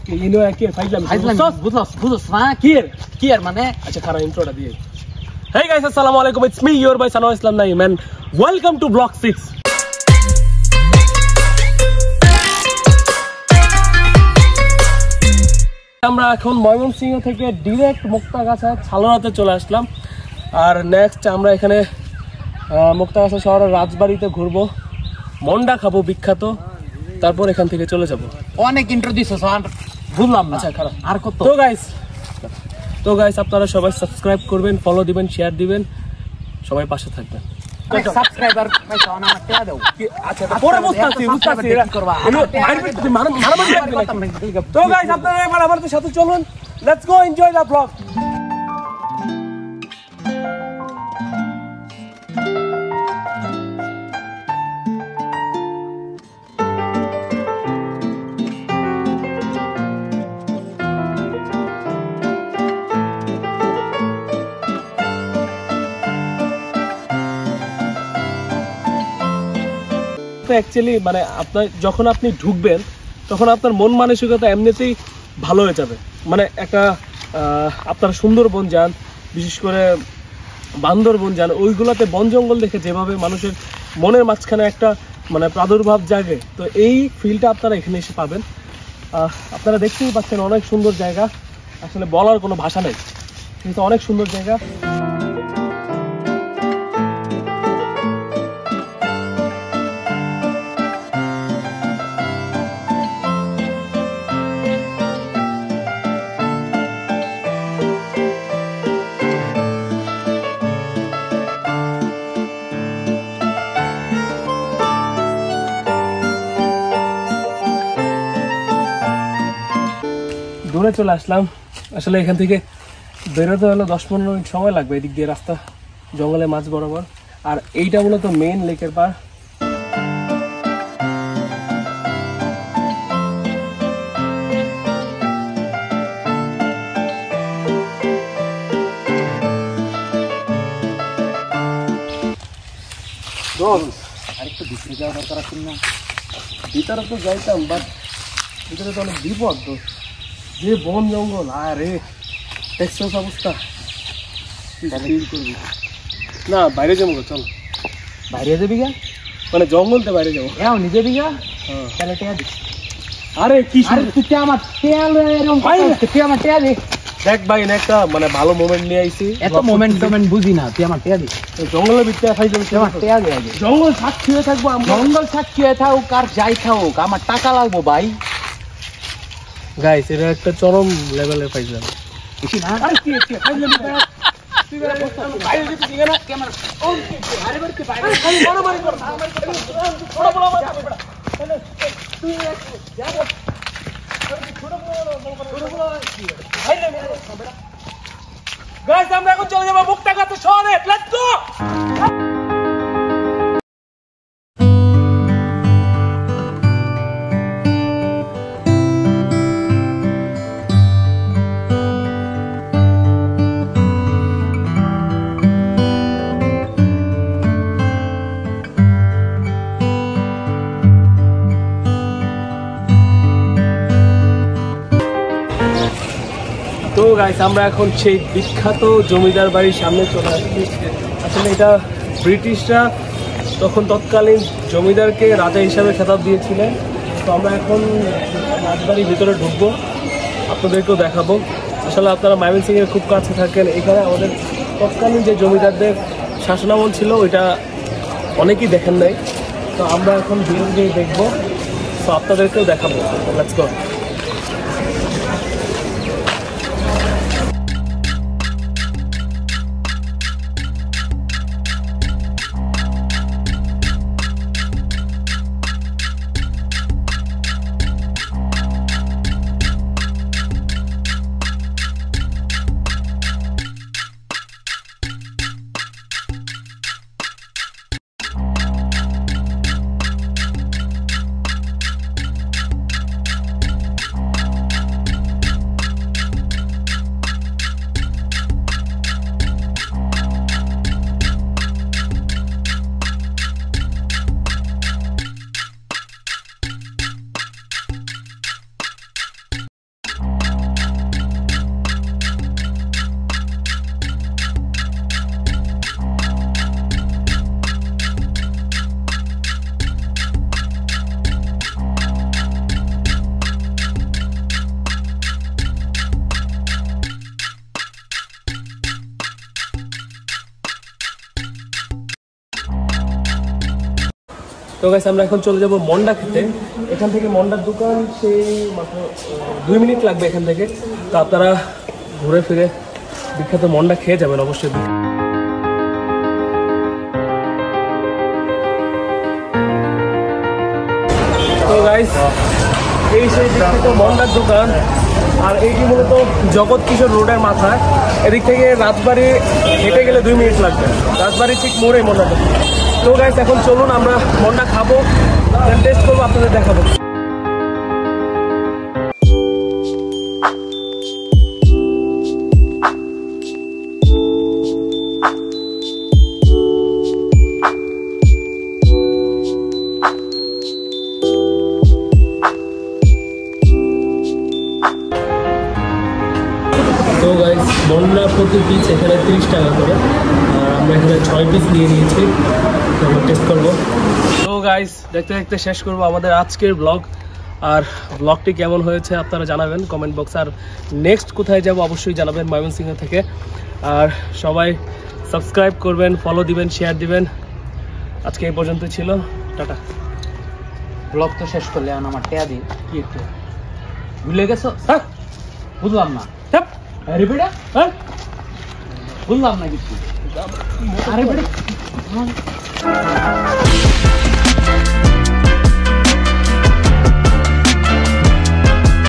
ইনো কি ফাইজলাম বুঝছস না কি আর মানে আচ্ছা খারাপ ইন্ট্রোটা দিয়ে Hey guys, assalamu alaikum. It's me, your boy Sanoa Islam Naeem, and welcome to Block 6. আমরা এখন ময়মনসিংহ থেকে ডাইরেক্ট মুক্তাগাছা ছালনাতে চলে আসলাম আর নেক্সট আমরা এখানে মুক্তাগাছা শহরের রাজবাড়িতে ঘুরবো মন্ডা খাবো বিখ্যাত তারপর এখান থেকে চলে যাব অনেক ইন্ট্রো দিছস আর বুঝলাম না আচ্ছা খারাপ আর কত তো গাইস আপনারা সবাই সাবস্ক্রাইব করবেন ফলো দিবেন শেয়ার দিবেন সবাই পাশে থাকবেন সাবস্ক্রাইবার পয়সা না টাকা দাও আচ্ছা পরে বুঝতাছি করবা তো গাইস আপনারা এবার আমাদের সাথে চলুন let's go enjoy the blog actually মানে আপনার যখন আপনি ঢুকবেন তখন আপনার মন মানসিকতা এমনিতেই ভালো হয়ে যাবে মানে একটা আপনারা সুন্দরবন যান বিশেষ করে বান্দরবন যান ওইগুলোতে বন জঙ্গল দেখে যেভাবে মানুষের মনের মাঝখানে একটা মানে প্রাদুর্ভাব জাগে তো এই ফিলটা আপনারা এখানে এসে পাবেন আপনারা দেখতেই পাচ্ছেন অনেক সুন্দর জায়গা আসলে বলার কোনো ভাষা নেই কিন্তু অনেক সুন্দর জায়গা দূরে চলে আসলাম আসলে এখান থেকে বেরোতে হলো 10-15 মিনিট সময় লাগবে এদিক দিয়ে রাস্তা জঙ্গলে মাঝ বরাবর আর এইটা মূলত মেইন লেকের পার আরেকটু ভিতরে যাওয়া দরকার আছে না ভিতরে তো যাইতাম বাট ভিতরে তো অনেক বিপদ তো যে বন জঙ্গল আরে দেখছস অবস্থা করবি না বাইরে যাবো চল বাইরে যাবি গা মানে জঙ্গলতে বাইরে যাবো নিজে বিঘা তাহলে টেয়া দিস আরে কি তুই আমার টেয়া দে দেখ ভাই একটা মানে ভালো মোমেন্ট নিয়ে আইছি এত মোমেন্ট বুঝি না তুই আমার টেয়া দিস জঙ্গলের ভিতরে খাইছিলাম আমার টেয়া দে আগে জঙ্গল সাক্ষী হয়ে থাকবো জঙ্গল সাক্ষী হয়ে থাকুক আর যাই থাকুক আমার টাকা লাগবো ভাই গাইস এটা একটা চরম লেভেলের ফাইজলাম বেশি না আরে কি ফাইজলাম তুই বাইরে যেতে দিগে না ক্যামেরা ওকে আরে বাড়ি বাইরে খালি বড় বড় কর বড় বড় মাথা বড় তুই যা বল ছোট বড় ফাইজলাম গাইস আমরা এখন চলে যাব মুক্তাগাছা শহরে লেটস গো তো গাইস আমরা এখন সেই বিখ্যাত জমিদার বাড়ির সামনে চলে আসছি আসলে এটা ব্রিটিশরা তখন তৎকালীন জমিদারকে রাজা হিসাবে খেতাব দিয়েছিলেন তো আমরা এখন রাজবাড়ির ভিতরে ঢুকবো আপনাদেরকেও দেখাবো আসলে আপনারা ময়মনসিংহের খুব কাছে থাকেন এখানে আমাদের তৎকালীন যে জমিদারদের শাসনামল ছিল ওইটা অনেকেই দেখেন নাই তো আমরা এখন ধীরে ধীরে দেখবো তো আপনাদেরকেও দেখাবো লেটস গো তো গাইস আমরা এখন চলে যাব মন্ডা খেতে। এখান থেকে মন্ডার দোকান সেই মাত্র 2 মিনিট লাগবে এখান থেকে। তো আপনারা ঘুরে ফিরে বিখ্যাত মন্ডা খেয়ে যাবেন অবশ্যই। তো গাইস এই সেই বিখ্যাত মন্ডার দোকান, আর এইটি মূলত জগৎ কিশোর রোডের মাথায়। এদিক থেকে রাজবাড়ি হেঁটে গেলে 2 মিনিট লাগবে, রাজবাড়ি ঠিক মোড়ে মন্ডা দোকান। তো গাইস এখন চলুন আমরা মন্ডা খাবো, টেস্ট করবো, আপনাদের দেখাবো। তো গাইস মন্ডা প্রতি পিস এখানে 30 টাকা করে, আর আমরা এখানে 6 পিস নিয়ে নিয়েছি, আমরা টেস্ট করবো। তো গাইস দেখতে দেখতে শেষ করবো আমাদের আজকের ব্লগ। আর ব্লগটি কেমন হয়েছে আপনারা জানাবেন কমেন্ট বক্স। আর নেক্সট কোথায় যাব অবশ্যই জানাবেন ময়মনসিংহ থেকে। আর সবাই সাবস্ক্রাইব করবেন, ফলো দিবেন, শেয়ার দিবেন। আজকে এই পর্যন্ত ছিল, টাটা। ব্লগ তো শেষ করলে আমার টেয়া দিই কি একটু ভুলে গেছো? হ্যাঁ বুঝলাম না। আরে বেটা হ্যাঁ বুঝলাম না কিছু। আরে বেটা